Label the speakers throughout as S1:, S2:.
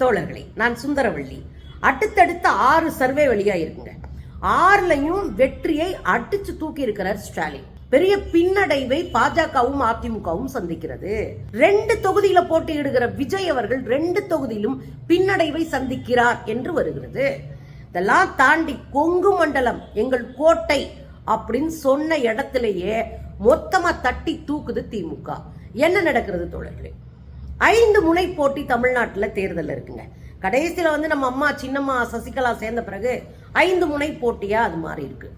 S1: தோழர்களே, நான் சுந்தரவள்ளி. அடுத்தடுத்த 6 சர்வே வெளியா இருக்குங்க. 6லையும் வெற்றியை அடிச்சு தூக்கி இருக்கிறார் ஸ்டாலின். பெரிய பின்னடைவை பாஜகவும் அதிமுகவும் சந்திக்கிறது. 2 தொகுதியில போட்டியிடுகிற விஜய் அவர்கள் 2 தொகுதியிலும் பின்னடைவை சந்திக்கிறார் என்று வருகிறது. இதெல்லாம் தாண்டி கொங்கு மண்டலம் எங்கள் கோட்டை அப்படின்னு சொன்ன இடத்திலேயே மொத்தமா தட்டி தூக்குது திமுக. என்ன நடக்கிறது தோழர்களே? 5 முனை போட்டி தமிழ்நாட்டில் தேர்தல் இருக்குங்க. கடைசியில நம்ம அம்மா சின்னம்மா சசிகலா சேர்ந்த பிறகு 5 முனை போட்டியா அது மாறி இருக்கு.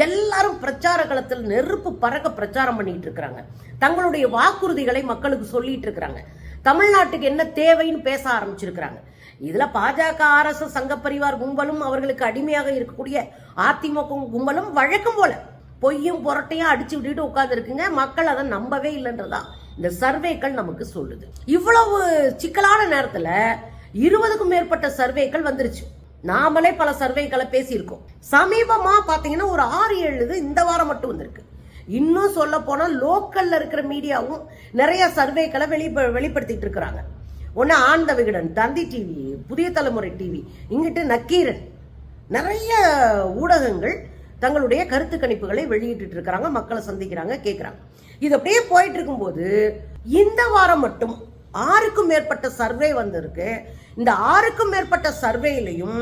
S1: எல்லாரும் பிரச்சார களத்தில் நெருப்பு பறக்க பிரச்சாரம் பண்ணிட்டு இருக்கிறாங்க. தங்களுடைய வாக்குறுதிகளை மக்களுக்கு சொல்லிட்டு இருக்கிறாங்க. தமிழ்நாட்டுக்கு என்ன தேவைன்னு பேச ஆரம்பிச்சிருக்கிறாங்க. இதுல பாஜக, RSS, சங்க பரிவார் கும்பலும் அவர்களுக்கு அடிமையாக இருக்கக்கூடிய அதிமுக கும்பலும் வழக்கம் போல பொய்யும் புரட்டையும் அடிச்சு விட்டுட்டு உட்கார்ந்து இருக்குங்க. மக்கள் அதை நம்பவே இல்லைன்றதா இந்த சர்வேக்கள் நமக்கு சொல்லுது. இவ்வளவு சிக்கலான நேரத்துல 20க்கும் மேற்பட்ட சர்வேக்கள் வந்துருச்சு. நாமளே பல சர்வேக்களை பேசியிருக்கோம். சமீபமா பாத்தீங்கன்னா ஒரு 6-7 இந்த வாரம் மட்டும் வந்திருக்கு. இன்னும் சொல்ல போனா லோக்கல்ல இருக்கிற மீடியாவும் நிறைய சர்வேக்களை வெளிப்படுத்திட்டு இருக்கிறாங்க. ஒன்னு ஆனந்த விகடன், தந்தி டிவி, புதிய தலைமுறை டிவி, இங்கிட்டு நக்கீரன், நிறைய ஊடகங்கள் தங்களுடைய கருத்து கணிப்புகளை வெளியிட்டு இருக்காங்க. மக்களை சந்திக்கிறாங்க, கேட்கிறாங்க. இது அப்படியே போயிட்டு இருக்கும்போது இந்த வாரம் மட்டும் 6க்கும் மேற்பட்ட சர்வே வந்திருக்கு. இந்த 6க்கும் மேற்பட்ட சர்வேலையும்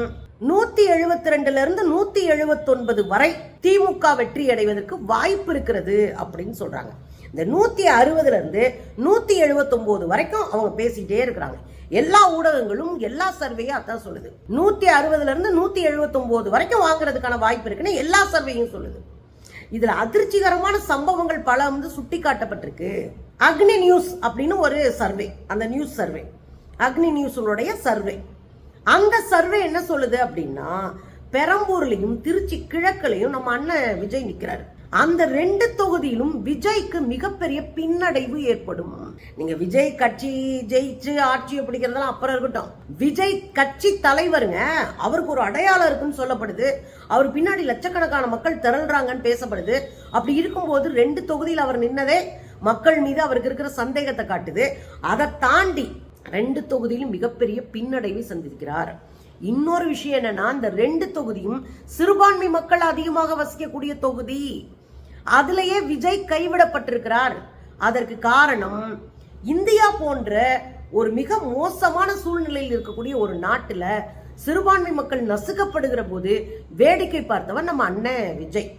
S1: 172ல இருந்து 179 வரை திமுக வெற்றி அடைவதற்கு வாய்ப்பு இருக்கிறது அப்படின்னு சொல்றாங்க. இந்த 160ல இருந்து 179 வரைக்கும் அவங்க பேசிட்டே இருக்கிறாங்க. எல்லா ஊடகங்களும் எல்லா சர்வேயும் அதான் சொல்லுது. 160ல இருந்து 179 வரைக்கும் வாங்குறதுக்கான வாய்ப்பு இருக்குன்னு எல்லா சர்வேயும் சொல்லுது. இதுல அதிர்ச்சிகரமான சம்பவங்கள் பல சுட்டி காட்டப்பட்டிருக்கு. அக்னி நியூஸ் அப்படின்னு ஒரு சர்வே, அந்த நியூஸ் சர்வே, அக்னி நியூஸுடைய சர்வே. அந்த சர்வே என்ன சொல்லுது அப்படின்னா, பெரம்பூர்லயும் திருச்சி கிழக்குலையும் நம்ம அண்ணன் விஜய் நிக்கிறாரு. அந்த 2 தொகுதியிலும் விஜய்க்கு மிகப்பெரிய பின்னடைவு ஏற்படும். நீங்க விஜய் கட்சி ஜெயிச்சு ஆட்சியை பிடிக்கிறதெல்லாம் அப்புறம் இருக்கட்டும். விஜய் கட்சி தலைவருங்க, அவருக்கு ஒரு அடையாளம் இருக்குன்னு சொல்லப்படுது. அவர் பின்னாடி லட்சக்கணக்கான மக்கள் திரள்றாங்கன்னு பேசப்படுது. அப்படி இருக்கும்போது 2 தொகுதியில் அவர் நின்னதே மக்கள் மீது அவருக்கு இருக்கிற சந்தேகத்தை காட்டுது. அதை தாண்டி 2 தொகுதியிலும் மிகப்பெரிய பின்னடைவை சந்திக்கிறார். இன்னொரு விஷயம் என்னன்னா, இந்த 2 தொகுதியும் சிறுபான்மை மக்கள் அதிகமாக வசிக்கக்கூடிய தொகுதி. அதுலயே விஜய் கைவிடப்பட்டிருக்கிறார். அதற்கு காரணம், இந்தியா போன்ற ஒரு மிக மோசமான சூழ்நிலையில் இருக்கக்கூடிய ஒரு நாட்டுல சிறுபான்மை மக்கள் நசுக்கப்படுகிற போது வேடிக்கை பார்த்தவர் நம்ம அண்ணன் விஜய்.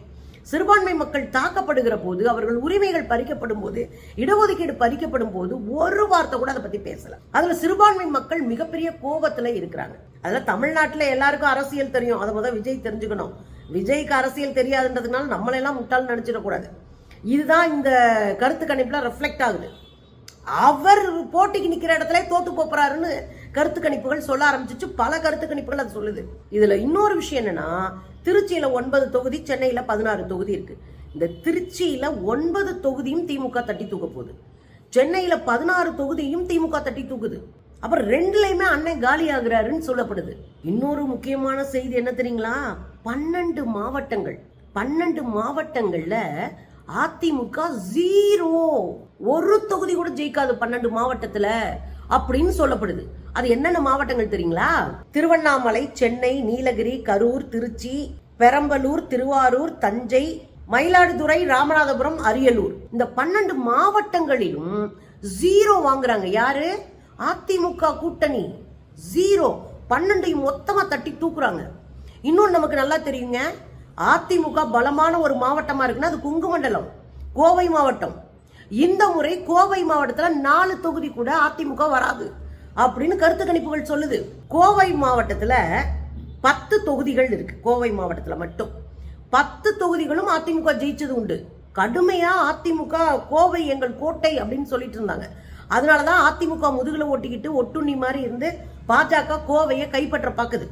S1: சிறுபான்மை மக்கள் தாக்கப்படுகிற போது, அவர்கள் உரிமைகள் பறிக்கப்படும் போது, இடஒதுக்கீடு பறிக்கப்படும் போது ஒரு வார்த்தை கூட அதை பத்தி பேசல. அதுல சிறுபான்மை மக்கள் மிகப்பெரிய கோபத்துல இருக்கிறாங்க. அதுல தமிழ்நாட்டுல எல்லாருக்கும் அரசியல் தெரியும். அதை முதல் விஜய் தெரிஞ்சுக்கணும். விஜய்க்கு அரசியல் தெரியாதுன்றதுனால நம்மளெல்லாம் முட்டாள் நினைச்சிடக்கூடாது. இதுதான் இந்த கருத்து கணிப்புல ரிஃப்ளெக்ட் ஆகுது. அவர் போட்டிக்கு நிக்கிற இடத்துல தோத்து போறாருன்னு கருத்து கணிப்புகள் சொல்ல ஆரம்பிச்சிச்சு. பல கருத்து கணிப்புகள் அது சொல்லுது. இதுல இன்னொரு விஷயம் என்னன்னா, திருச்சியில 9 தொகுதி, சென்னையில 16 தொகுதி இருக்கு. இந்த திருச்சியில 9 தொகுதியும் திமுக தட்டி தூக்க போகுது. சென்னையில 16 தொகுதியும் திமுக தட்டி தூக்குது. அப்புறம் 2லையுமே அண்ணன் காலி ஆகுறாருன்னு சொல்லப்படுது. இன்னொரு முக்கியமான செய்தி என்ன தெரியுங்களா? 12 மாவட்டங்கள், 12 மாவட்டங்கள்ல அதிமுக 0, ஒரு தொகுதி கூட ஜெயிக்காது 12 மாவட்டத்துல அப்படின்னு சொல்லப்படுது. அது என்னென்ன மாவட்டங்கள் தெரியுங்களா? திருவண்ணாமலை, சென்னை, நீலகிரி, கரூர், திருச்சி, பெரம்பலூர், திருவாரூர், தஞ்சை, மயிலாடுதுறை, ராமநாதபுரம், அரியலூர். இந்த 12 மாவட்டங்களிலும் 0 வாங்குறாங்க. யாரு? அதிமுக கூட்டணி 0. 12 மொத்தமா தட்டி தூக்குறாங்க. இன்னொன்னு நமக்கு நல்லா தெரியுங்க, அதிமுக பலமான ஒரு மாவட்டமா இருக்குன்னா அது கொங்கு மண்டலம், கோவை மாவட்டம். இந்த முறை கோவை மாவட்டத்துல 4 தொகுதி கூட அதிமுக வராது அப்படின்னு கருத்து கணிப்புகள் சொல்லுது. கோவை மாவட்டத்துல 10 தொகுதிகள் இருக்கு. கோவை மாவட்டத்துல மட்டும் 10 தொகுதிகளும் அதிமுக ஜெயிச்சது உண்டு. கடுமையா அதிமுக கோவை எங்கள் கோட்டை அப்படின்னு சொல்லிட்டு இருந்தாங்க. அதனாலதான் அதிமுக முதுகுல ஓட்டிக்கிட்டு ஒட்டுண்ணி மாதிரி இருந்து பாஜக கோவையை கைப்பற்ற பாக்குது.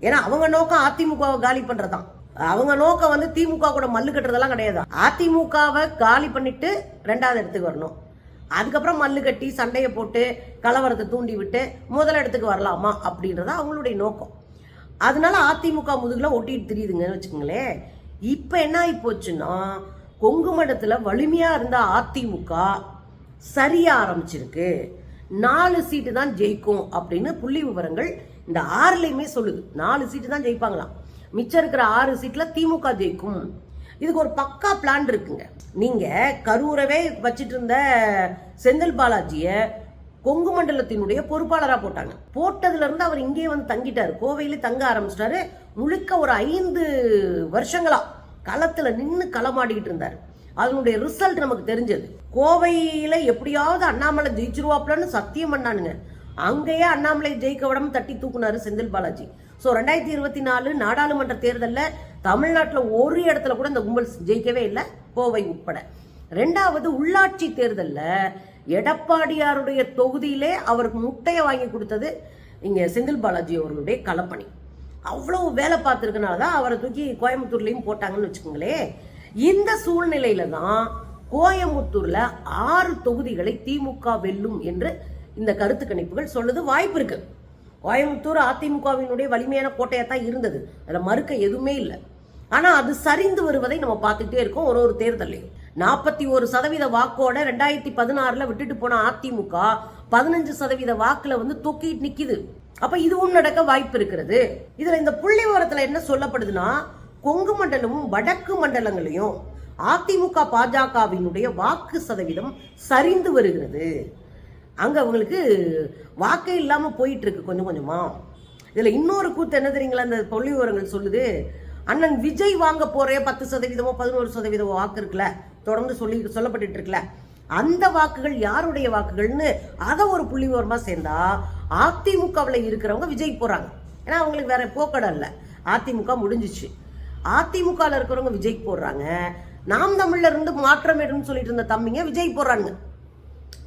S1: ஏன்னா அவங்க நோக்கம் அதிமுகவை காலி பண்றதான். அவங்க நோக்கம் திமுக கூட மல்லு கட்டுறதெல்லாம் கிடையாது. அதிமுகவை காலி பண்ணிட்டு 2வது இடத்துக்கு வரணும். அதுக்கப்புறம் மல்லு கட்டி சண்டையை போட்டு கலவரத்தை தூண்டி விட்டு முதல் இடத்துக்கு வரலாமா அப்படின்றத அவங்களுடைய நோக்கம். அதனால அதிமுக முதுகுல ஒட்டிட்டு தெரியுதுங்கன்னு வச்சுக்கோங்களேன். இப்ப என்ன ஆகி போச்சுன்னா, கொங்கு மண்டலத்துல வலிமையா இருந்த அதிமுக சரிய ஆரம்பிச்சிருக்கு. 4 சீட்டு தான் ஜெயிக்கும் அப்படின்னு புள்ளி விவரங்கள் இந்த 6லயுமே சொல்லுது. 4 சீட்டு தான் ஜெயிப்பாங்களாம். மிச்சம் இருக்கிற 6 சீட்ல திமுக ஜெயிக்கும். இதுக்கு ஒரு பக்கா பிளான் இருக்குங்க. நீங்க கரூரவே வச்சிட்டு இருந்த செந்தில் பாலாஜிய கொங்கு மண்டலத்தினுடைய பொறுப்பாளரா போட்டாங்க. போட்டதுல இருந்து அவர் இங்கே வந்து தங்கிட்டாரு, கோவையில தங்க ஆரம்பிச்சிட்டாரு. முழுக்க ஒரு 5 வருஷங்களா களத்துல நின்று களமாடிக்கிட்டு இருந்தாரு. அதனுடைய ரிசல்ட் நமக்கு தெரிஞ்சது. கோவையில எப்படியாவது அண்ணாமலை ஜெயிச்சிருவாப்லன்னு சத்தியம் பண்ணானுங்க. அங்கேயே அண்ணாமலை ஜெயிக்க விடாம தட்டி தூக்குனாரு செந்தில் பாலாஜி. ஸோ 2024 நாடாளுமன்ற தேர்தலில் தமிழ்நாட்டில் ஒரு இடத்துல கூட இந்த கும்பல் ஜெயிக்கவே இல்லை, கோவை உட்பட. 2வது உள்ளாட்சி தேர்தலில் எடப்பாடியாருடைய தொகுதியிலே அவருக்கு முட்டையை வாங்கி கொடுத்தது இங்க செந்தில் பாலாஜி அவர்களுடைய களப்பணி. அவ்வளவு வேலை பார்த்துருக்கனால தான் அவரை தூக்கி கோயம்புத்தூர்லயும் போட்டாங்கன்னு வச்சுக்கோங்களேன். இந்த சூழ்நிலையில தான் கோயம்புத்தூர்ல 6 தொகுதிகளை திமுக வெல்லும் என்று இந்த கருத்து கணிப்புகள் சொல்லுது. வாய்ப்பு இருக்கு. கோயம்புத்தூர் அதிமுகவினுடைய வலிமையான கோட்டையா தான் இருந்தது, அதுல மறுக்க எதுவுமே இல்லை. ஆனா அது சரிந்து வருவதை நம்ம பார்த்துட்டே இருக்கோம். ஒரு தேர்தலையும் 41% வாக்கோட 2016 விட்டுட்டு போன அதிமுக 15% வாக்குல வந்து தூக்கிட்டு நிக்குது. அப்ப இதுவும் நடக்க வாய்ப்பு இருக்கிறது. இதுல இந்த புள்ளி விவரத்துல என்ன சொல்லப்படுதுன்னா, கொங்கு மண்டலமும் வடக்கு மண்டலங்களையும் அதிமுக பாஜகவினுடைய வாக்கு சதவீதம் சரிந்து வருகிறது. அங்க அவங்களுக்கு வாக்கே இல்லாம போயிட்டு இருக்கு கொஞ்சம் கொஞ்சமா. இதுல இன்னொரு கூத்து என்ன தெரியுங்களா, இந்த புள்ளி விவரங்கள் சொல்லுது, அண்ணன் விஜய் வாங்க போறே 10% 11% வாக்கு இருக்குல்ல, தொடர்ந்து சொல்லப்பட்டு இருக்குல்ல, அந்த வாக்குகள் யாருடைய வாக்குகள்னு அதை ஒரு புள்ளி விவரமா சேர்ந்தா அதிமுகவில் இருக்கிறவங்க விஜய் போறாங்க. ஏன்னா அவங்களுக்கு வேற போக்கடை இல்லை, அதிமுக முடிஞ்சிச்சு. அதிமுக இருக்கிறவங்க விஜய் போடுறாங்க. நாம் தமிழ்ல இருந்து மாற்றம் எடுன்னு சொல்லிட்டு இருந்த தம்பிங்க விஜய் போடுறாங்க.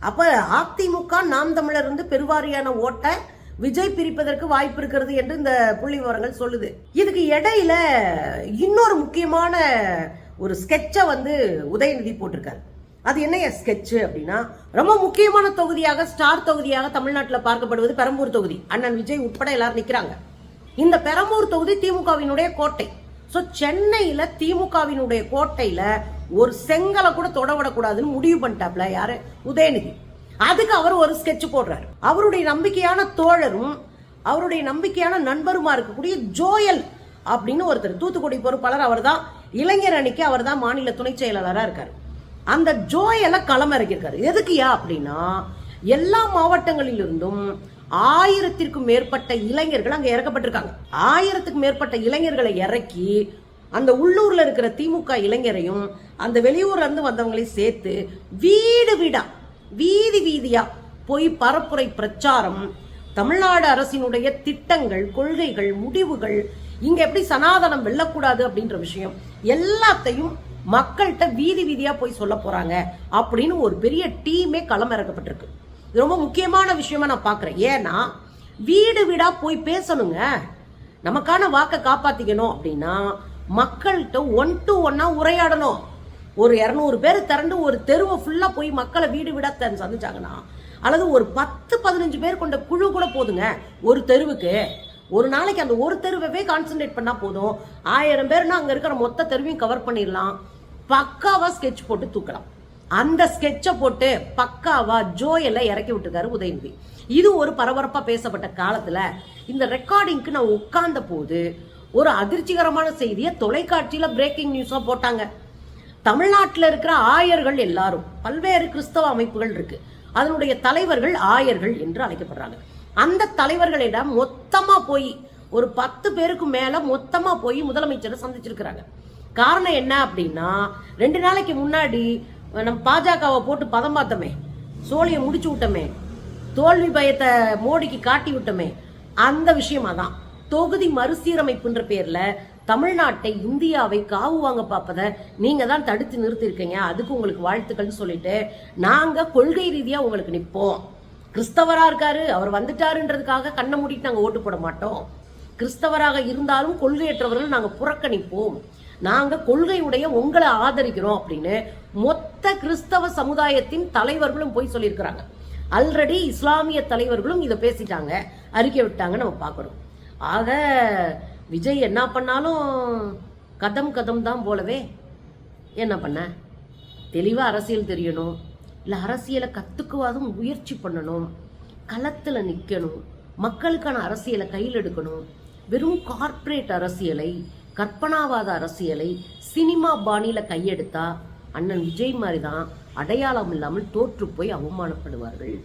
S1: அப்ப அதிமுக நாம் தமிழர் இருந்து பெருவாரியான ஓட்டை விஜய் பிரிப்பதற்கு வாய்ப்பு இருக்கிறது என்று இந்த புள்ளி விவரங்கள் சொல்லுது. இதுக்கு இடையில இன்னொரு முக்கியமான ஒரு ஸ்கெட்சை வந்து உதயநிதி போட்டிருக்காரு. அது என்ன ஸ்கெட்ச் அப்படின்னா, ரொம்ப முக்கியமான தொகுதியாக, ஸ்டார் தொகுதியாக தமிழ்நாட்டில் பார்க்கப்படுவது பெரம்பூர் தொகுதி. அண்ணன் விஜய் உட்பட எல்லாரும் நிக்கிறாங்க. இந்த பெரம்பூர் தொகுதி திமுகவினுடைய கோட்டை. சோ சென்னையில திமுகவினுடைய கோட்டையில ஒரு செங்கலை கூட தொடவிடக்கூடாதுன்னு முடிவு பண்ணிட்டாப்ல யாரு, உதயநிதி. அதுக்கு அவர் ஒரு ஸ்கெட்ச் போடுறாரு. அவருடைய நம்பிக்கையான தோழரும் அவருடைய நம்பிக்கையான நண்பருமா இருக்கக்கூடிய ஜோயல் அப்படின்னு ஒருத்தர், தூத்துக்குடி பொறுப்பாளர் அவர் தான், இளைஞர் அணிக்கு அவர் தான் மாநில துணை செயலாளரா இருக்காரு. அந்த ஜோயலை களமிறக்கியிருக்காரு. எதுக்குயா அப்படின்னா, எல்லா மாவட்டங்களிலிருந்தும் 1000த்திற்கும் மேற்பட்ட இளைஞர்கள் அங்க இறக்கப்பட்டிருக்காங்க. 1000த்துக்கும் மேற்பட்ட இளைஞர்களை இறக்கி அந்த உள்ளூர்ல இருக்கிற திமுக இளைஞரையும் அந்த வெளியூர்ல இருந்து வந்தவங்களையும் சேர்த்து வீடு வீடா, வீதி வீதியா போய் பரப்புரை பிரச்சாரம், தமிழ்நாடு அரசினுடைய திட்டங்கள், கொள்கைகள், முடிவுகள், இங்க எப்படி சனாதனம் வெல்லக்கூடாது அப்படின்ற விஷயம் எல்லாத்தையும் மக்கள்கிட்ட வீதி வீதியா போய் சொல்ல போறாங்க அப்படின்னு ஒரு பெரிய டீமே களமிறக்கப்பட்டிருக்கு. இது ரொம்ப முக்கியமான விஷயமா நான் பாக்குறேன். ஏன்னா வீடு வீடா போய் பேசணுங்க. நமக்கான வாக்கை காப்பாத்திக்கணும் அப்படின்னா மக்கள்கிட்ட 1 to 1 உரையாடணும். ஒரு 200 பேர் திரண்டு ஒரு தெருவை ஃபுல்லா போய் மக்களை வீடு வீடா சந்திச்சாங்கன்னா, அல்லது ஒரு 10-15 பேர் கொண்ட குழு கூட போதுங்க ஒரு தெருவுக்கு. ஒரு நாளைக்கு அந்த ஒரு தெருவே கான்சென்ட்ரேட் பண்ணா போதும். 1000 பேர்னா அங்க இருக்கிற மொத்த தெருவையும் கவர் பண்ணிடலாம். பக்காவா ஸ்கெட்ச் போட்டு தூக்கலாம். அந்த ஸ்கெட்சை போட்டு பக்காவா ஜோயல்ல இறக்கி விட்டுருக்காரு உதயநிதி. இது ஒரு பரபரப்பா பேசப்பட்ட காலத்துல இந்த ரெக்கார்டிங்க்கு நான் உட்கார்ந்த போது ஒரு அதிர்ச்சிகரமான செய்தியை தொலைக்காட்சியில பிரேக்கிங் நியூஸா போட்டாங்க. தமிழ்நாட்டில் இருக்கிற ஆயர்கள் எல்லாரும், பல்வேறு கிறிஸ்தவ அமைப்புகள் இருக்கு, அதனுடைய தலைவர்கள் ஆயர்கள் என்று அழைக்கப்படுறாங்க. அந்த தலைவர்களிடம் மொத்தமா போய் ஒரு 10 பேருக்கு மேல மொத்தமா போய் முதலமைச்சரை சந்திச்சிருக்கிறாங்க. காரணம் என்ன அப்படின்னா, 2 நாளைக்கு முன்னாடி நம்ம பாஜகவை போட்டு பதம் பார்த்தோமே, சோழியை முடிச்சு விட்டோமே, தோல்வி பயத்தை மோடிக்கு காட்டி விட்டோமே, அந்த விஷயமா தான் தொகுதி மறுசீரமைப்புன்ற பேர்ல தமிழ்நாட்டை, இந்தியாவை காவு வாங்க பார்ப்பத நீங்க தான் தடுத்து நிறுத்திருக்கீங்க. அதுக்கு உங்களுக்கு வாழ்த்துக்கள் சொல்லிட்டு நாங்க கொள்கை ரீதியா உங்களுக்கு நிற்போம். கிறிஸ்தவரா இருக்காரு, அவர் வந்துட்டாருன்றதுக்காக கண்ணை மூடிட்டு நாங்க ஓட்டு போட மாட்டோம். கிறிஸ்தவராக இருந்தாலும் கொள்கையற்றவர்கள் நாங்க புறக்கணிப்போம். நாங்க கொள்கையுடைய உங்களை ஆதரிக்கிறோம் அப்படின்னு மொத்த கிறிஸ்தவ சமுதாயத்தின் தலைவர்களும் போய் சொல்லியிருக்கிறாங்க. ஆல்ரெடி இஸ்லாமிய தலைவர்களும் இதை பேசிட்டாங்க, அறிக்கை விட்டாங்க, நம்ம பார்க்கணும். ஆக விஜய் என்ன பண்ணாலும் கதம் கதம் தான் போலவே. என்ன பண்ண, தெளிவா அரசியல் தெரியணும், இல்ல அரசியலை கத்துக்குவாதும் முயற்சி பண்ணணும். களத்துல நிக்கணும், மக்களுக்கான அரசியலை கையில் எடுக்கணும். வெறும் கார்ப்பரேட் அரசியலை, கற்பனாவாத அரசியலை சினிமா பாணியில கையெடுத்தா அண்ணன் விஜய் மாதிரி தான் அடையாளம் இல்லாமல் தோற்று போய் அவமானப்படுவார்கள்.